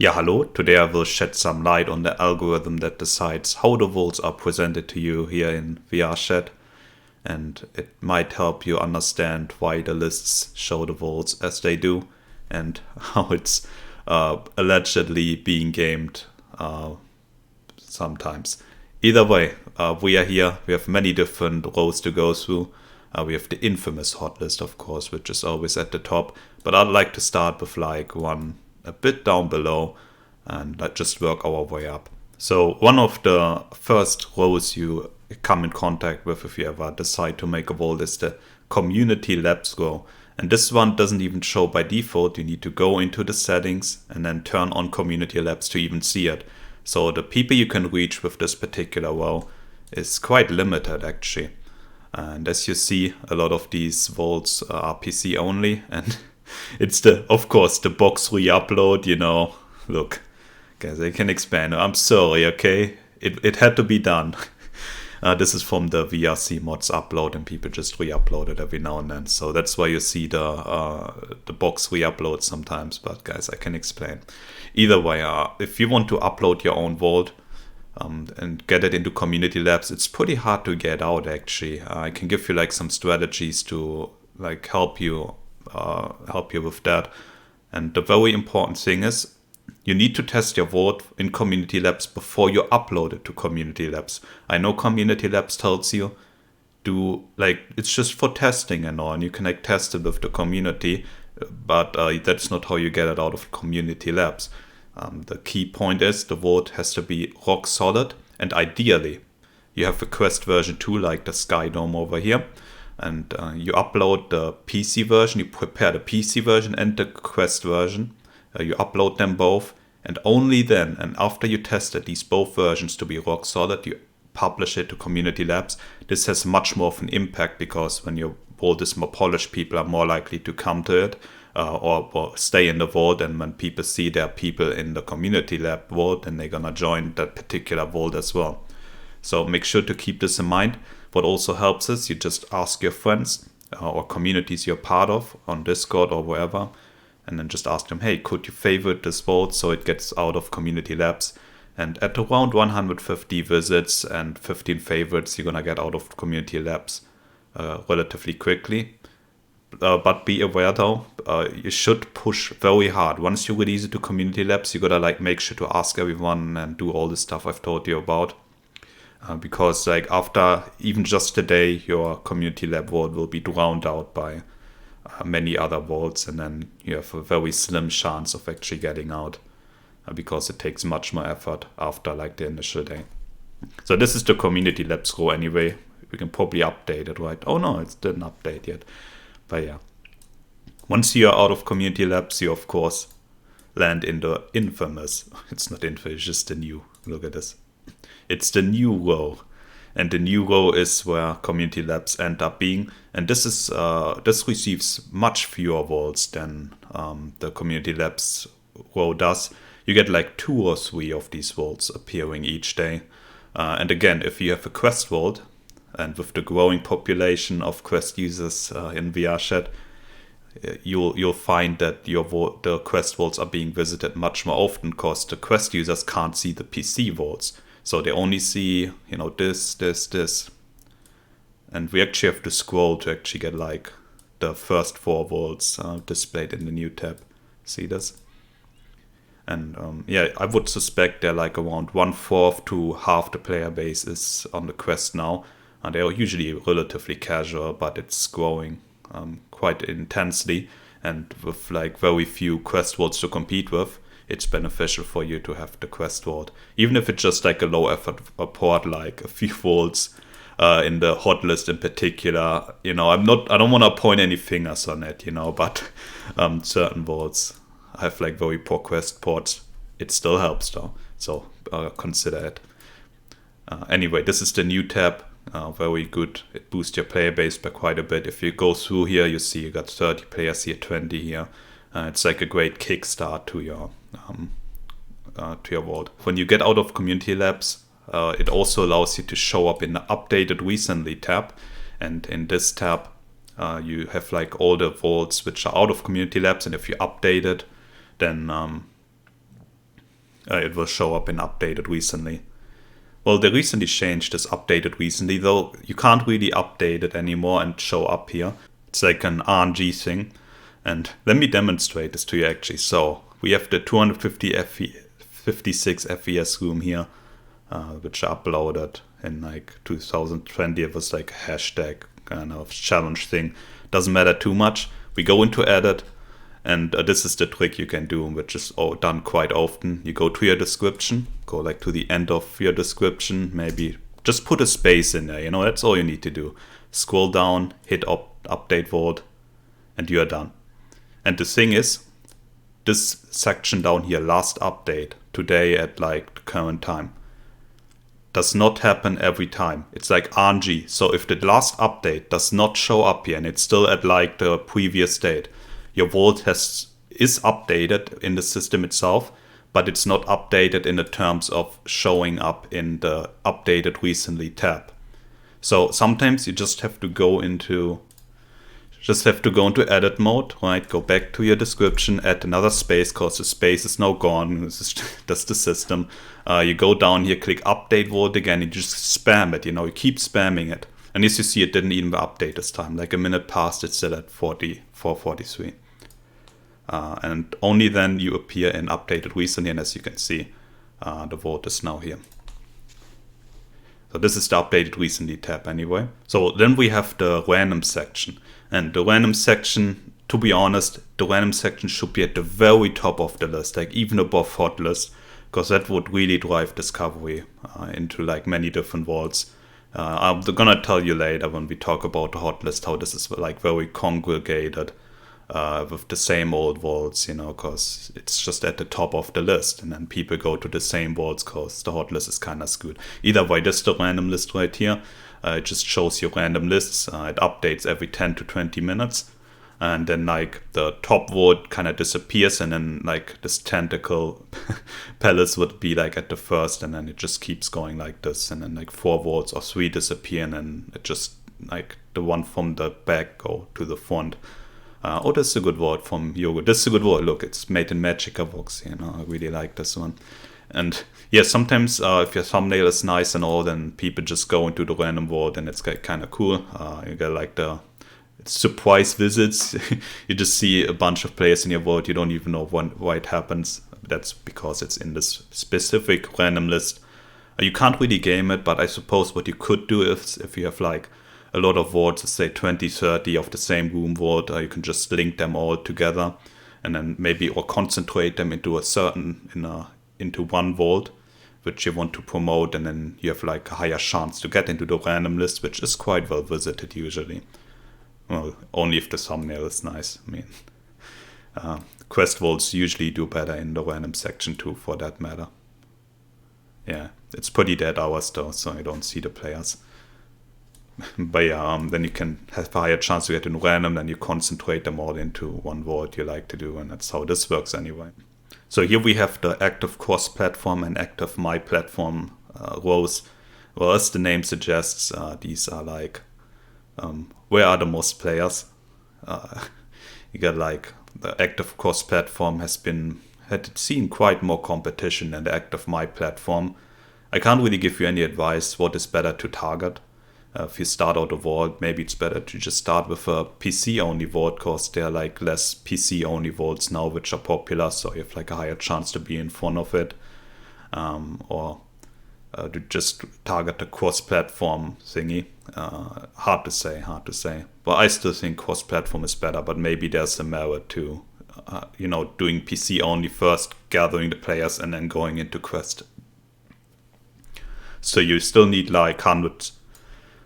Yeah, hello. Today I will shed some light on the algorithm that decides how the vaults are presented to you here in VRChat, and it might help you understand why the lists show the vaults as they do, and how it's allegedly being gamed sometimes. Either way, we are here. We have many different rows to go through. We have the infamous hot list, of course, which is always at the top. But I'd like to start with like one a bit down below and just work our way up. So one of the first rows you come in contact with if you ever decide to make a vault is the community labs row. And this one doesn't even show by default. You need to go into the settings and then turn on community labs to even see it. So the people you can reach with this particular row is quite limited actually. And as you see, a lot of these vaults are PC only, and it's of course, the box re-upload, look, guys, I can expand. I'm sorry, okay? It had to be done. This is from the VRC mods upload, and people just re-upload it every now and then. So that's why you see the box re-upload sometimes, but guys, I can explain. Either way, if you want to upload your own vault, and get it into community labs, it's pretty hard to get out actually. I can give you like some strategies to like help you with that. And the very important thing is you need to test your vault in community labs before you upload it to community labs. I know community labs tells you it's just for testing and all, and you can like test it with the community, but that's not how you get it out of community labs. The key point is the vault has to be rock solid, and ideally you have a Quest version 2 like the Sky Dome over here, and you upload the PC version, you prepare the PC version and the Quest version, you upload them both, and only then, and after you tested these both versions to be rock solid, you publish it to community labs. This has much more of an impact because when your vault is more polished, people are more likely to come to it. Or stay in the vault, and when people see there are people in the community lab vault, then they're gonna join that particular vault as well. So make sure to keep this in mind. What also helps is you just ask your friends or communities you're part of on Discord or wherever, and then just ask them, hey, could you favorite this vault so it gets out of community labs? And at around 150 visits and 15 favorites, you're gonna get out of community labs relatively quickly. But be aware though, you should push very hard. Once you release it to community labs, you gotta like make sure to ask everyone and do all the stuff I've told you about. Because like after even just today, your community lab vault will be drowned out by many other vaults, and then you have a very slim chance of actually getting out because it takes much more effort after like the initial day. So this is the community labs row anyway. We can probably update it, right? Oh no, it didn't update yet. But yeah, once you're out of community labs, you of course land in the infamous, it's not infamous, it's just the new, look at this. It's the new row. And the new row is where community labs end up being. And this receives much fewer vaults than the community labs row does. You get like 2 or 3 of these vaults appearing each day. And again, if you have a Quest vault, and with the growing population of Quest users in VRChat, you'll find that the Quest vaults are being visited much more often because the Quest users can't see the PC vaults. So they only see, this. And we actually have to scroll to actually get like the first 4 vaults displayed in the new tab. See this? And I would suspect they're like around 1/4 to half the player base is on the Quest now. And they are usually relatively casual, but it's growing quite intensely. And with like very few Quest vaults to compete with, it's beneficial for you to have the Quest vault. Even if it's just like a low effort port, like a few vaults in the hot list in particular. I don't want to point any fingers on it, but certain vaults have like very poor Quest ports. It still helps though, so consider it. Anyway, this is the new tab. Very good. It boosts your player base by quite a bit. If you go through here, you see you got 30 players here, 20 here. It's like a great kickstart to your vault. When you get out of community labs, it also allows you to show up in the updated recently tab. And in this tab, you have like all the vaults which are out of community labs, and if you update it, then it will show up in updated recently. Well, they recently changed this updated recently, though you can't really update it anymore and show up here. It's like an RNG thing. And let me demonstrate this to you actually. So we have the 256 FPS room here, which I uploaded in like 2020. It was like a hashtag kind of challenge thing. Doesn't matter too much. We go into edit, and this is the trick you can do, which is done quite often. You go to your description, go like to the end of your description, maybe just put a space in there, that's all you need to do. Scroll down, hit update vault, and you are done. And the thing is, this section down here, last update, today at like the current time, does not happen every time. It's like RNG. So if the last update does not show up here and it's still at like the previous date, your vault is updated in the system itself, but it's not updated in the terms of showing up in the updated recently tab. So sometimes you just have to go into edit mode, right? Go back to your description, add another space because the space is now gone. That's the system. You go down here, click update vault again, and you just spam it. You keep spamming it. And as you see, it didn't even update this time. Like a minute passed, it's still at 443. And only then you appear in updated recently. And as you can see, the vault is now here. So this is the updated recently tab anyway. So then we have the random section. And the random section, to be honest, the random section should be at the very top of the list, like even above hot list, because that would really drive discovery into like many different vaults. I'm gonna tell you later when we talk about the hot list how this is like very congregated with the same old vaults, because it's just at the top of the list, and then people go to the same vaults because the hot list is kind of skewed. Either way, this is the random list right here. It just shows you random lists. It updates every 10 to 20 minutes. And then like the top vault kind of disappears, and then like this tentacle palace would be like at the first, and then it just keeps going like this. And then like 4 vaults or 3 disappear, and then it just like the one from the back go to the front. This is a good vault from Yoga. This is a good vault. Look, it's made in Magicavox. I really like this one. And yeah, sometimes if your thumbnail is nice and all, then people just go into the random vault, and it's kind of cool. You get like the surprise visits. You just see a bunch of players in your vault. You don't even know why it happens. That's because it's in this specific random list. You can't really game it, but I suppose what you could do is if you have like a lot of vaults, let's say 20, 30 of the same room vault, you can just link them all together, and then maybe or concentrate them into into one vault which you want to promote, and then you have like a higher chance to get into the random list, which is quite well visited usually. Well, only if the thumbnail is nice. I mean, quest vaults usually do better in the random section too, for that matter. Yeah, it's pretty dead hours though, so I don't see the players. But yeah, then you can have a higher chance to get in random, then you concentrate them all into one vault you like to do, and that's how this works anyway. So here we have the active cross-platform and active my-platform rows. Well, as the name suggests, these are like, where are the most players? You get like, the active cross-platform had seen quite more competition than the active my-platform. I can't really give you any advice what is better to target. If you start out a vault, maybe it's better to just start with a PC-only vault, because there are like less PC-only vaults now which are popular, so you have like a higher chance to be in front of it. Or to just target the cross-platform thingy. Hard to say. But I still think cross-platform is better, but maybe there's a merit to, doing PC-only first, gathering the players, and then going into quest. So you still need like 100...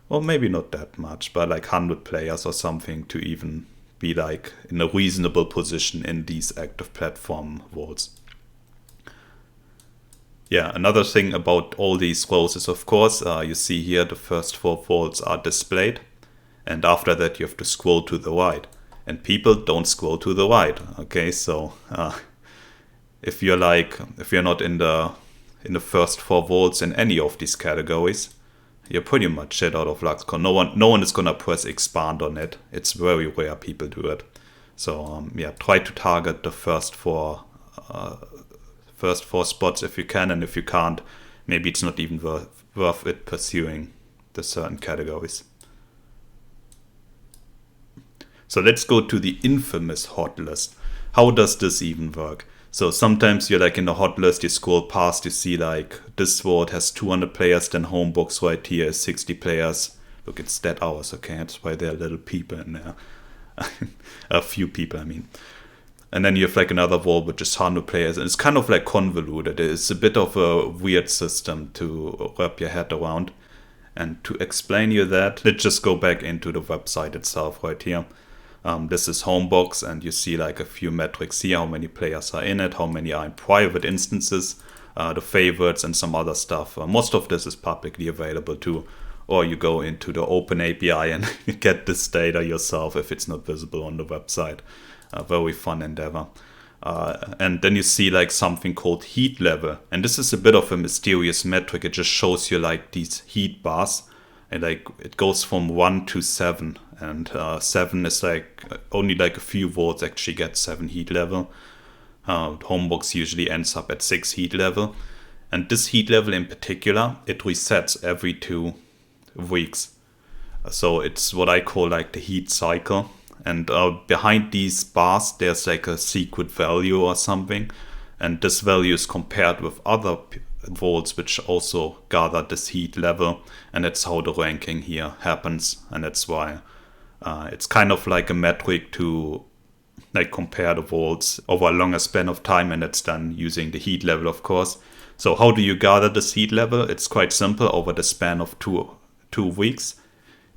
Well, maybe not that much, but like 100 players or something to even be like in a reasonable position in these active platform vaults. Yeah, another thing about all these rows is, of course, you see here the first 4 vaults are displayed, and after that you have to scroll to the right. And people don't scroll to the right. Okay, so if you're not in the first 4 vaults in any of these categories, you're pretty much shit out of luck, because no one is gonna press expand on it. It's very rare people do it. So yeah, try to target the first four first 4 spots if you can, and if you can't, maybe it's not even worth it pursuing the certain categories. So let's go to the infamous hot list. How does this even work? So sometimes you're like in the hot list, you scroll past, you see like this vote has 200 players, then Homebox right here is 60 players. Look, it's dead hours, okay? That's why there are little people in there. A few people, I mean. And then you have like another vote with just 100 players, and it's kind of like convoluted. It's a bit of a weird system to wrap your head around. And to explain you that, let's just go back into the website itself right here. This is Homebox, and you see like a few metrics here, how many players are in it, how many are in private instances, the favorites and some other stuff. Most of this is publicly available too, or you go into the open API and get this data yourself if it's not visible on the website. Very fun endeavor. And then you see like something called heat level, and this is a bit of a mysterious metric. It just shows you like these heat bars, and like it goes from 1 to 7, and 7 is like only like a few votes actually get 7 heat level. Homebox usually ends up at 6 heat level, and this heat level in particular, it resets every 2 weeks. So it's what I call like the heat cycle. And behind these bars, there's like a secret value or something. And this value is compared with other votes which also gather this heat level. And that's how the ranking here happens. And that's why it's kind of like a metric to like compare the votes over a longer span of time. And that's done using the heat level, of course. So how do you gather this heat level? It's quite simple. Over the span of two weeks.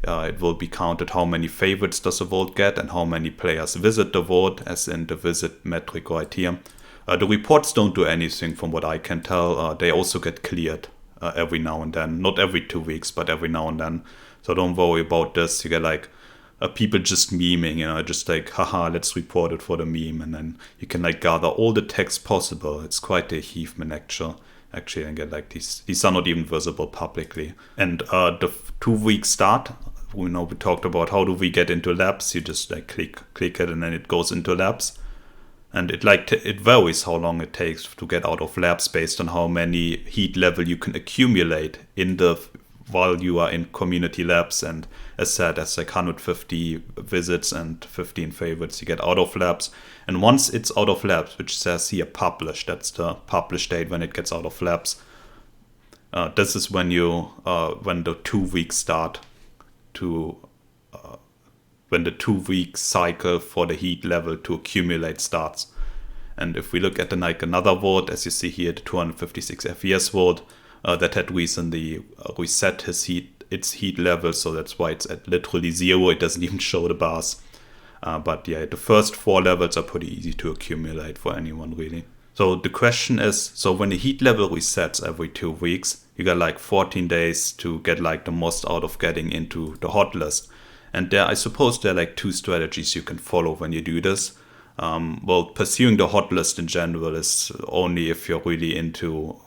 It will be counted how many favorites does a vote get and how many players visit the vote, as in the visit metric right here. The reports don't do anything from what I can tell. They also get cleared every now and then. Not every 2 weeks, but every now and then. So don't worry about this. You get like people just memeing, just like, haha, let's report it for the meme. And then you can like gather all the text possible. It's quite a achievement actually, and get like these are not even visible publicly. And the 2 week start, we talked about how do we get into labs. You just like click it and then it goes into labs, and it varies how long it takes to get out of labs based on how many heat level you can accumulate while you are in community labs. And as said, that's like 150 visits and 15 favorites you get out of labs. And once it's out of labs, which says here published, that's the publish date when it gets out of labs. This is when when the 2 weeks start to when the 2 week cycle for the heat level to accumulate starts. And if we look at another vote, as you see here, the 256 FES vote that had recently reset its heat level, so that's why it's at literally 0. It doesn't even show the bars. But yeah, the first 4 levels are pretty easy to accumulate for anyone really. So the question is, so when the heat level resets every 2 weeks, you got like 14 days to get like the most out of getting into the hot list. And I suppose there are like 2 strategies you can follow when you do this. Well, pursuing the hot list in general is only if you're really into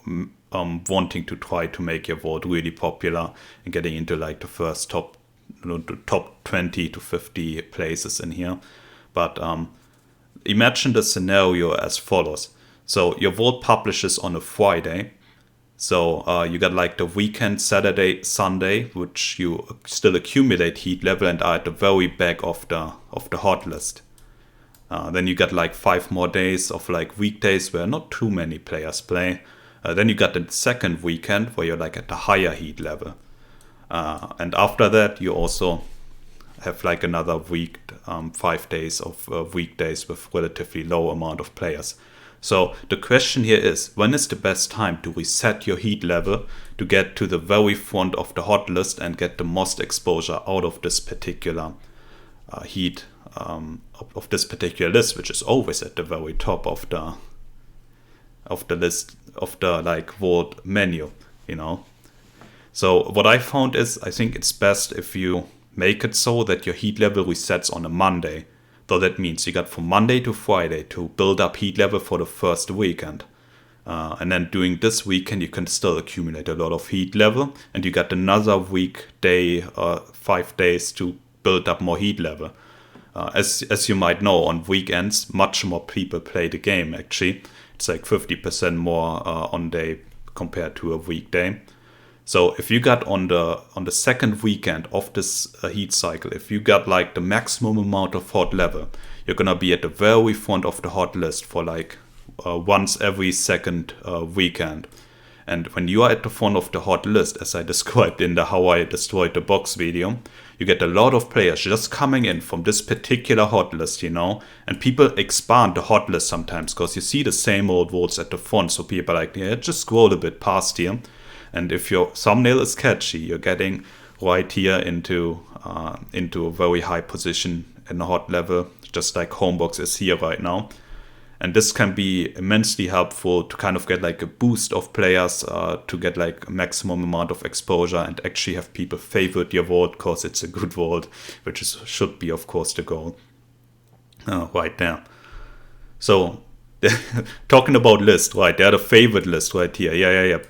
wanting to try to make your vote really popular and getting into like the first top 20 to 50 places in here. But imagine the scenario as follows. So your vote publishes on a Friday. So you got like the weekend, Saturday, Sunday, which you still accumulate heat level and are at the very back of the hot list. Then you got like 5 more days of like weekdays where not too many players play. Then you got the second weekend where you're like at the higher heat level. And after that, you also have like another week, 5 days of weekdays with relatively low amount of players. So the question here is, when is the best time to reset your heat level to get to the very front of the hot list and get the most exposure out of this particular heat of this particular list, which is always at the very top of the list of the like vote menu, So what I found is, I think it's best if you make it so that your heat level resets on a Monday. So that means you got from Monday to Friday to build up heat level for the first weekend. And then during this weekend, you can still accumulate a lot of heat level. And you got another weekday, 5 days to build up more heat level. As you might know, on weekends, much more people play the game actually. It's like 50% more on day compared to a weekday. So if you got on the second weekend of this heat cycle, if you got like the maximum amount of hot level, you're gonna be at the very front of the hot list for like once every second weekend. And when you are at the front of the hot list, as I described in the How I Destroyed the Box video, you get a lot of players just coming in from this particular hot list, and people expand the hot list sometimes because you see the same old votes at the front. So people are like, yeah, just scroll a bit past here. And if your thumbnail is catchy, you're getting right here into a very high position in the hot level, just like Homebox is here right now. And this can be immensely helpful to kind of get like a boost of players, to get like a maximum amount of exposure and actually have people favorite your vault because it's a good vault, which should be, of course, the goal right there. So talking about list, right? They're the favorite list right here. Yeah.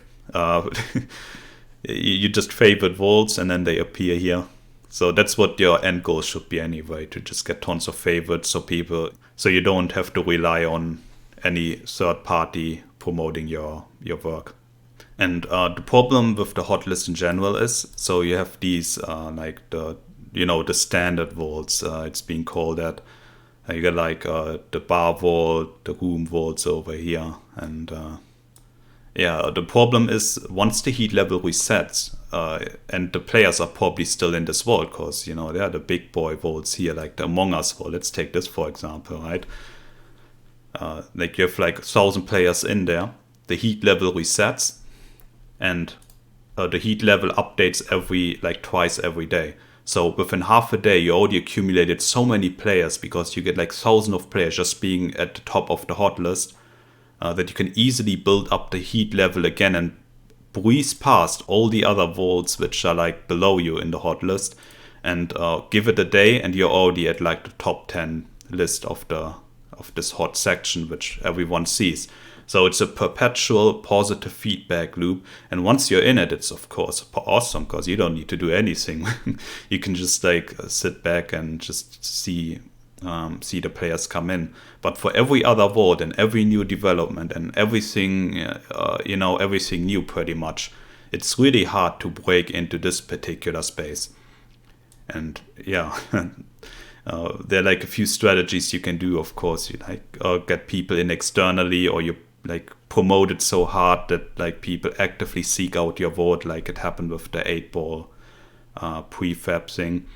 You just favorite vaults and then they appear here. So that's what your end goal should be anyway, to just get tons of favorites so you don't have to rely on any third party promoting your work. And the problem with the hot list in general is, so you have these like the standard vaults, it's being called that. You got like the bar vault, the room vaults over here, and the problem is once the heat level resets, and the players are probably still in this vault because, they are the big boy vaults here, like the Among Us vault. Let's take this for example, right? Like you have like 1,000 players in there. The heat level resets, and the heat level updates twice every day. So within half a day, you already accumulated so many players because you get like thousands of players just being at the top of the hot list, that you can easily build up the heat level again and breeze past all the other vaults which are like below you in the hot list, and give it a day and you're already at like the top 10 list of this hot section which everyone sees. So it's a perpetual positive feedback loop, and once you're in it, it's of course awesome because you don't need to do anything. You can just like sit back and just see the players come in. But for every other vault and every new development and everything, everything new pretty much, it's really hard to break into this particular space. And there are like a few strategies you can do. Of course, you get people in externally, or you like promote it so hard that like people actively seek out your vault, like it happened with the 8-ball prefab thing.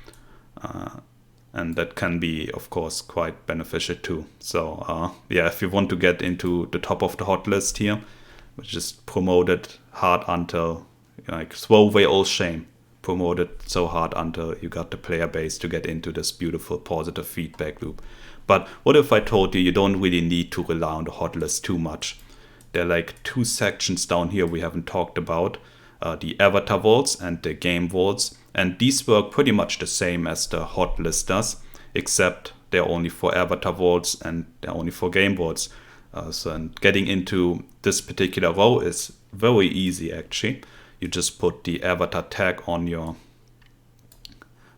And that can be, of course, quite beneficial too. So, if you want to get into the top of the hot list here, just promote it hard until, throw away all shame. Promote it so hard until you got the player base to get into this beautiful positive feedback loop. But what if I told you don't really need to rely on the hot list too much? There are like 2 sections down here we haven't talked about, the avatar vaults and the game vaults. And these work pretty much the same as the hot list does, except they're only for avatar vaults and they're only for game vaults. And getting into this particular row is very easy actually. You just put the avatar tag on your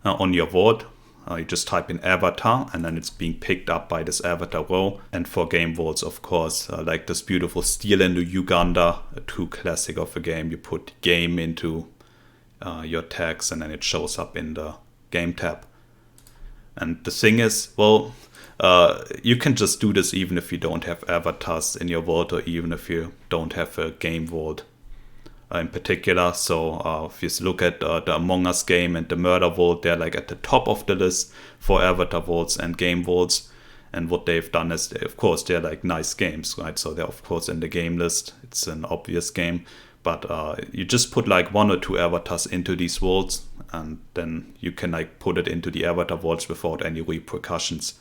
vault. You just type in avatar and then it's being picked up by this avatar row. And for game vaults, of course, like this beautiful Steel in Uganda, a true classic of a game, you put game into your tags and then it shows up in the game tab. And the thing is, you can just do this even if you don't have avatars in your vault, or even if you don't have a game vault in particular. So if you look at the Among Us game and the Murder Vault, they're like at the top of the list for avatar vaults and game vaults. And what they've done is, of course, they're like nice games, right? So they're of course in the game list. It's an obvious game. But you just put like 1 or 2 avatars into these vaults, and then you can like put it into the avatar vaults without any repercussions.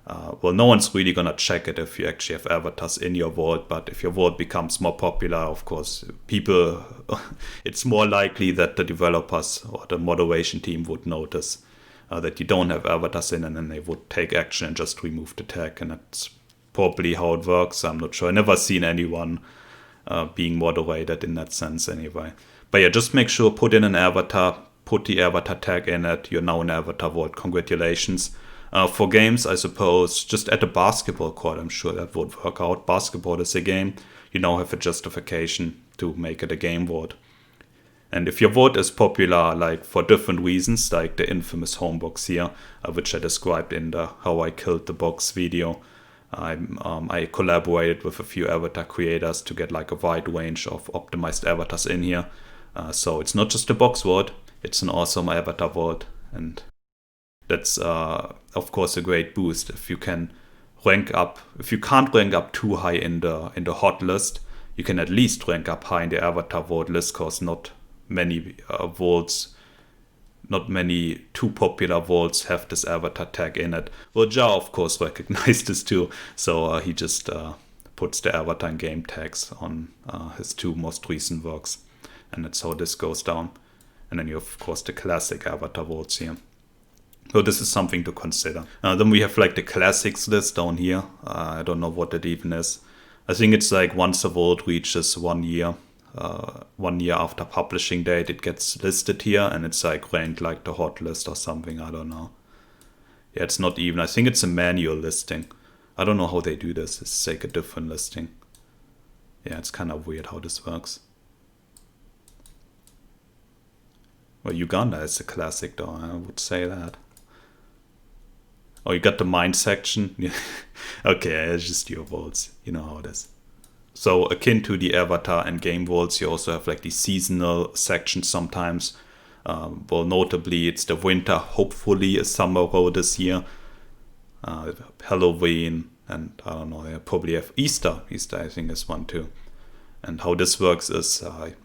No one's really gonna check it if you actually have avatars in your vault, but if your vault becomes more popular, of course, it's more likely that the developers or the moderation team would notice that you don't have avatars in, and then they would take action and just remove the tag. And that's probably how it works. I'm not sure. I've never seen anyone being moderated in that sense anyway. But yeah, just make sure, put in an avatar, put the avatar tag in it, you're now an avatar vault, congratulations. For games, I suppose, just at a basketball court, I'm sure that would work out. Basketball is a game. You now have a justification to make it a game vote. And if your vote is popular, like for different reasons, like the infamous home box here, which I described in the How I Killed the Box video, I collaborated with a few avatar creators to get like a wide range of optimized avatars in here. So it's not just a box vote, it's an awesome avatar vote. And that's of course a great boost if you can rank up. If you can't rank up too high in the hot list, you can at least rank up high in the avatar vote list, because not many votes, not many too popular votes have this avatar tag in it. Well, Ja of course recognized this too, so he just puts the avatar and game tags on his 2 most recent works, and that's how this goes down. And then you have, of course, the classic avatar votes here. So this is something to consider. Then we have like the classics list down here. I don't know what that even is. I think it's like once a vote reaches 1 year, 1 year after publishing date, it gets listed here, and it's like ranked like the hot list or something. I don't know. Yeah, it's not even. I think it's a manual listing. I don't know how they do this. It's like a different listing. Yeah, it's kind of weird how this works. Well, Uganda is a classic though, I would say that. Oh, you got the mind section? Okay, it's just your votes. You know how it is. So akin to the avatar and game votes, you also have like the seasonal sections sometimes. Well, notably, it's the winter, hopefully a summer row this year. Halloween, and I don't know, they probably have Easter. Easter, I think, is one too. And how this works is,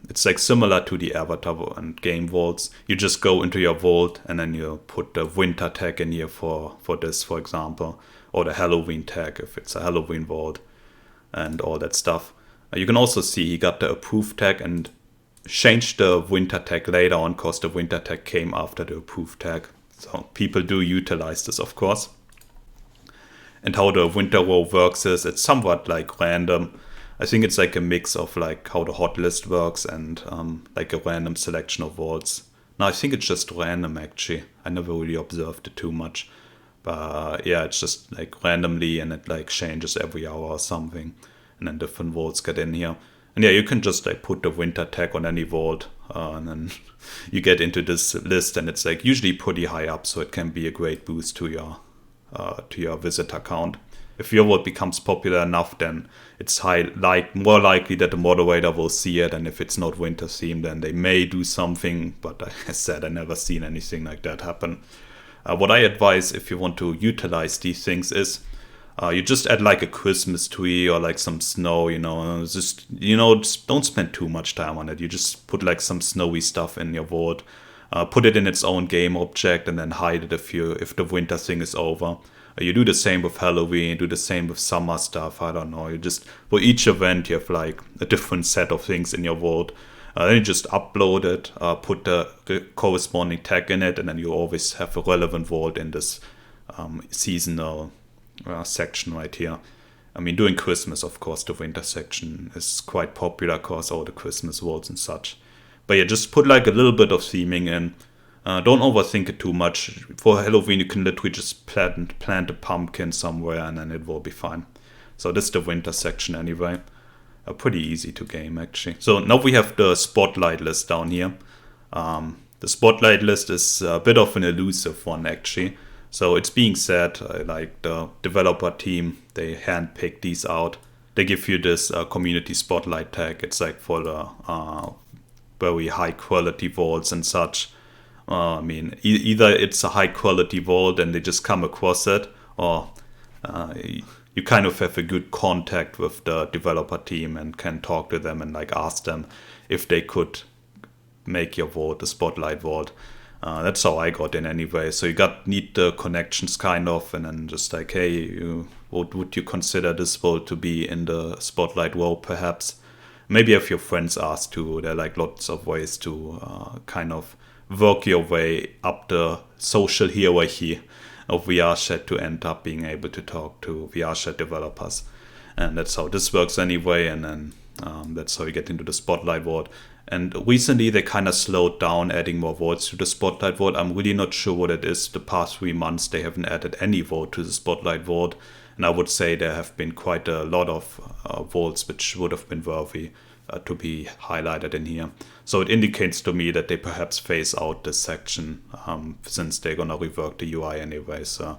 it's like similar to the avatar and game vaults. You just go into your vault and then you put the winter tag in here for this, for example, or the Halloween tag if it's a Halloween vault, and all that stuff. You can also see he got the approved tag and changed the winter tag later on, because the winter tag came after the approved tag. So people do utilize this, of course. And how the winter row works is, it's somewhat like random. I think it's like a mix of like how the hot list works and like a random selection of votes. No, I think it's just random actually. I never really observed it too much. But yeah, it's just like randomly, and it like changes every hour or something. And then different votes get in here. And yeah, you can just like put the winter tag on any vote, and then you get into this list, and it's like usually pretty high up, so it can be a great boost to your visitor count. If your vote becomes popular enough, then it's more likely that the moderator will see it, and if it's not winter themed, then they may do something, but like I said, I never seen anything like that happen. What I advise if you want to utilize these things is you just add like a Christmas tree or like some snow, just don't spend too much time on it. You just put like some snowy stuff in your vote, put it in its own game object, and then hide it if the winter thing is over. You do the same with Halloween, do the same with summer stuff, I don't know. You just, for each event, you have like a different set of things in your vote. Then you just upload it, put the corresponding tag in it, and then you always have a relevant vote in this seasonal section right here. I mean, during Christmas, of course, the winter section is quite popular, because all the Christmas votes and such. But yeah, just put like a little bit of theming in. Don't overthink it too much. For Halloween, you can literally just plant a pumpkin somewhere, and then it will be fine. So this is the winter section anyway. Pretty easy to game, actually. So now we have the spotlight list down here. The spotlight list is a bit of an elusive one, actually. So it's being said, like the developer team, they handpick these out. They give you this community spotlight tag. It's like for the very high quality vaults and such. I mean, either it's a high quality vault and they just come across it, or you kind of have a good contact with the developer team and can talk to them and like ask them if they could make your vault a spotlight vault. That's how I got in anyway. So you need the connections kind of, and then just like, hey, would you consider this vault to be in the spotlight vault perhaps? Maybe if your friends ask too. There are like lots of ways to kind of work your way up the social hierarchy of VRChat to end up being able to talk to VRChat developers. And that's how this works anyway. And then That's how you get into the Spotlight Vault. And recently they kind of slowed down adding more vaults to the Spotlight Vault. I'm really not sure what it is. The past 3 months they haven't added any vault to the Spotlight Vault. And I would say there have been quite a lot of vaults which would have been worthy to be highlighted in here. So it indicates to me that they perhaps phase out this section since they're going to rework the UI anyway. So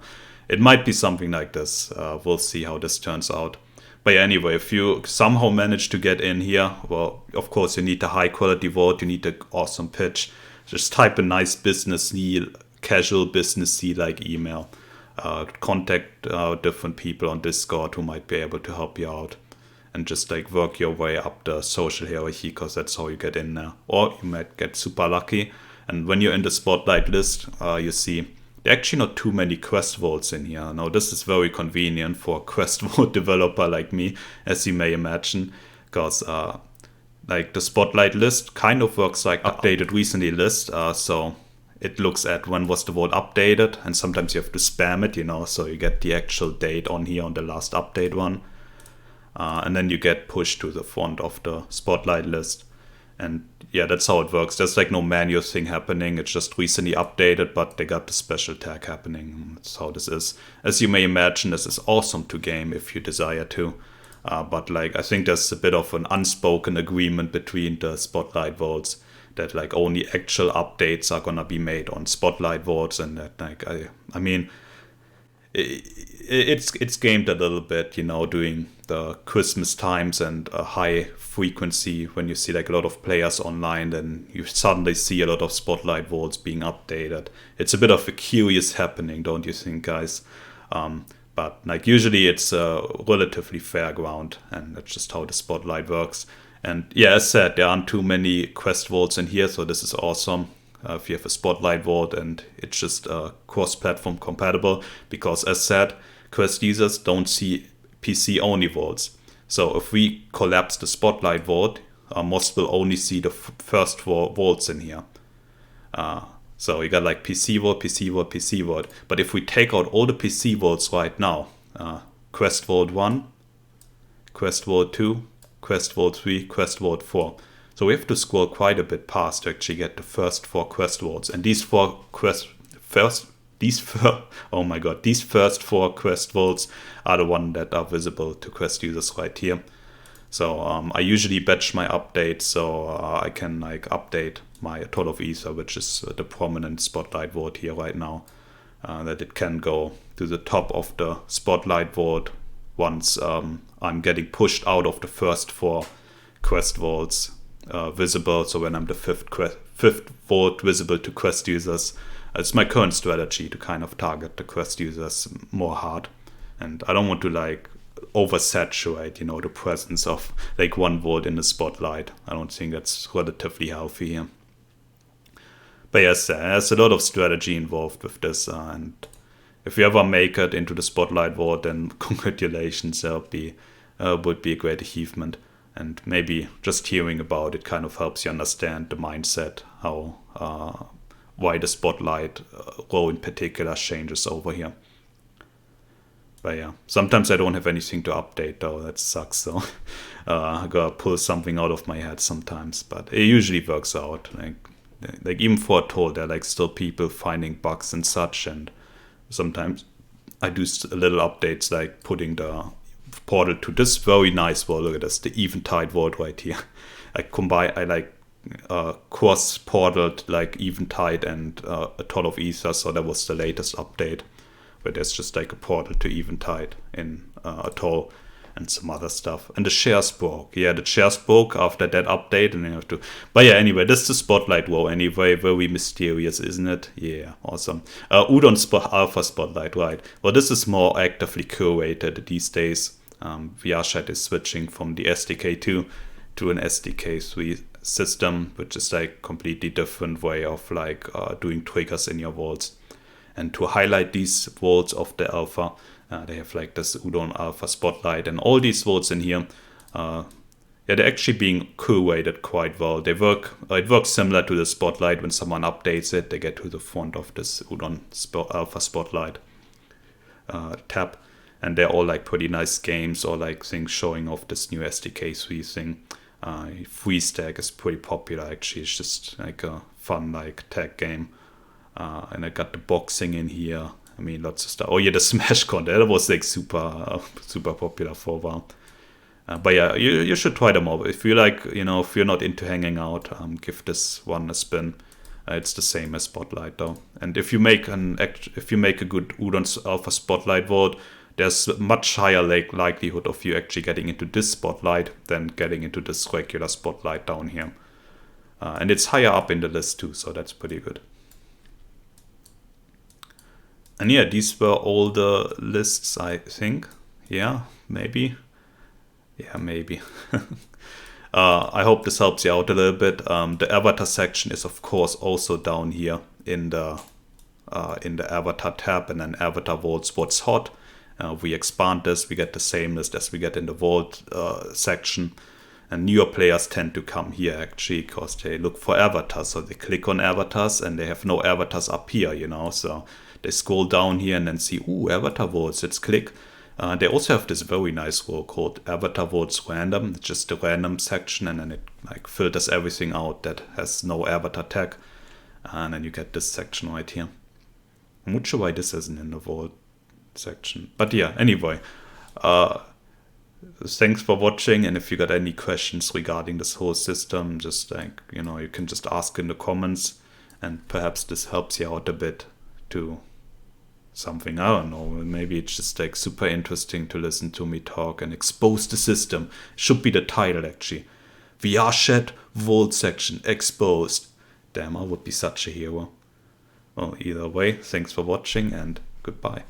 it might be something like this. We'll see how this turns out. But yeah, anyway, if you somehow manage to get in here, well, of course you need a high quality vault, you need an awesome pitch. Just type a nice businessy, casual businessy like email. Contact different people on Discord who might be able to help you out. And just like work your way up the social hierarchy, because that's how you get in there. Or you might get super lucky. And when you're in the Spotlight list, you see there are actually not too many quest vaults in here. Now this is very convenient for a quest vault developer like me, as you may imagine, because like the Spotlight list kind of works like updated recently list. So it looks at when was the vault updated, and sometimes you have to spam it, so you get the actual date on here on the last update one. And then you get pushed to the front of the Spotlight list. And yeah, that's how it works. There's like no manual thing happening. It's just recently updated, but they got the special tag happening. That's how this is. As you may imagine, this is awesome to game if you desire to. But like, I think there's a bit of an unspoken agreement between the Spotlight vaults that like only actual updates are gonna be made on Spotlight vaults, and that like I mean it's gamed a little bit, during the Christmas times and a high frequency. When you see like a lot of players online, then you suddenly see a lot of Spotlight vaults being updated. It's a bit of a curious happening, don't you think, guys? But like usually it's a relatively fair ground, and that's just how the Spotlight works. And yeah, as said, there aren't too many quest vaults in here, so this is awesome. If you have a Spotlight vault and it's just cross-platform compatible, because as said, Quest users don't see PC-only vaults. So if we collapse the Spotlight vault, most will only see the first 4 vaults in here. So you got like PC vault, PC vault, PC vault. But if we take out all the PC vaults right now, Quest Vault 1, Quest Vault 2, Quest Vault 3, Quest Vault 4. So we have to scroll quite a bit past to actually get the first 4 quest vaults. And these first 4 quest vaults are the ones that are visible to quest users right here. So I usually batch my updates, so I can like update my total of Ether, which is the prominent Spotlight vault here right now, that it can go to the top of the Spotlight vault once I'm getting pushed out of the first 4 quest vaults visible. So when I'm the fifth vault visible to quest users, it's my current strategy to kind of target the quest users more hard. And I don't want to like oversaturate, the presence of like 1 vault in the Spotlight. I don't think that's relatively healthy here. But yes, there's a lot of strategy involved with this, and if you ever make it into the Spotlight vault, then congratulations, would be a great achievement. And maybe just hearing about it kind of helps you understand the mindset, how why the Spotlight row in particular changes over here. But yeah, sometimes I don't have anything to update though, that sucks. So I gotta pull something out of my head sometimes, but it usually works out. Like even for a toll, there are like still people finding bugs and such, and sometimes I do a little updates like putting the portal to this very nice vault. Look at this, the Eventide vault right here. I cross portaled like Eventide and a toll of Ether, so that was the latest update, where there's just like a portal to Eventide in a toll and some other stuff. And the shares broke. Yeah, the shares broke after that update, and you have to. But yeah, anyway, this is the Spotlight row anyway. Very mysterious, isn't it? Yeah, awesome. Udon Alpha Spotlight, right? Well, this is more actively curated these days. VRChat is switching from the SDK2 to an SDK3 system, which is like completely different way of like doing triggers in your vaults. And to highlight these vaults of the alpha, they have like this Udon Alpha Spotlight, and all these vaults in here, they're actually being curated quite well. They work. It works similar to the Spotlight. When someone updates it, they get to the front of this Udon Alpha Spotlight tab. and they're all like pretty nice games or like things showing off this new SDK3 thing. Free Stack is pretty popular actually. It's just like a fun like tag game. And I got the boxing in here. I mean, lots of stuff. Oh yeah, the Smash content, that was like super popular for a while. But yeah, you should try them all. If you like, if you're not into hanging out, give this one a spin. It's the same as Spotlight though. And if you make a good Udon Alpha Spotlight vote, there's much higher likelihood of you actually getting into this Spotlight than getting into this regular Spotlight down here. And it's higher up in the list too, so that's pretty good. And yeah, these were all the lists, I think. Yeah, maybe. Yeah, maybe. I hope this helps you out a little bit. The avatar section is of course also down here in the avatar tab, and then avatar votes what's hot. We expand this, we get the same list as we get in the vote section. And newer players tend to come here actually because they look for avatars. So they click on avatars and they have no avatars up here, So they scroll down here and then see, ooh, avatar votes, let's click. They also have this very nice row called avatar votes random. It's just the random section, and then it like filters everything out that has no avatar tag. And then you get this section right here. I'm not sure why this isn't in the vote section. But yeah, anyway. Thanks for watching, and if you got any questions regarding this whole system, just like, you can just ask in the comments, and perhaps this helps you out a bit to something. I don't know, maybe it's just like super interesting to listen to me talk and expose the system. Should be the title actually. VRChat Vault section exposed. Damn, I would be such a hero. Well, either way, thanks for watching and goodbye.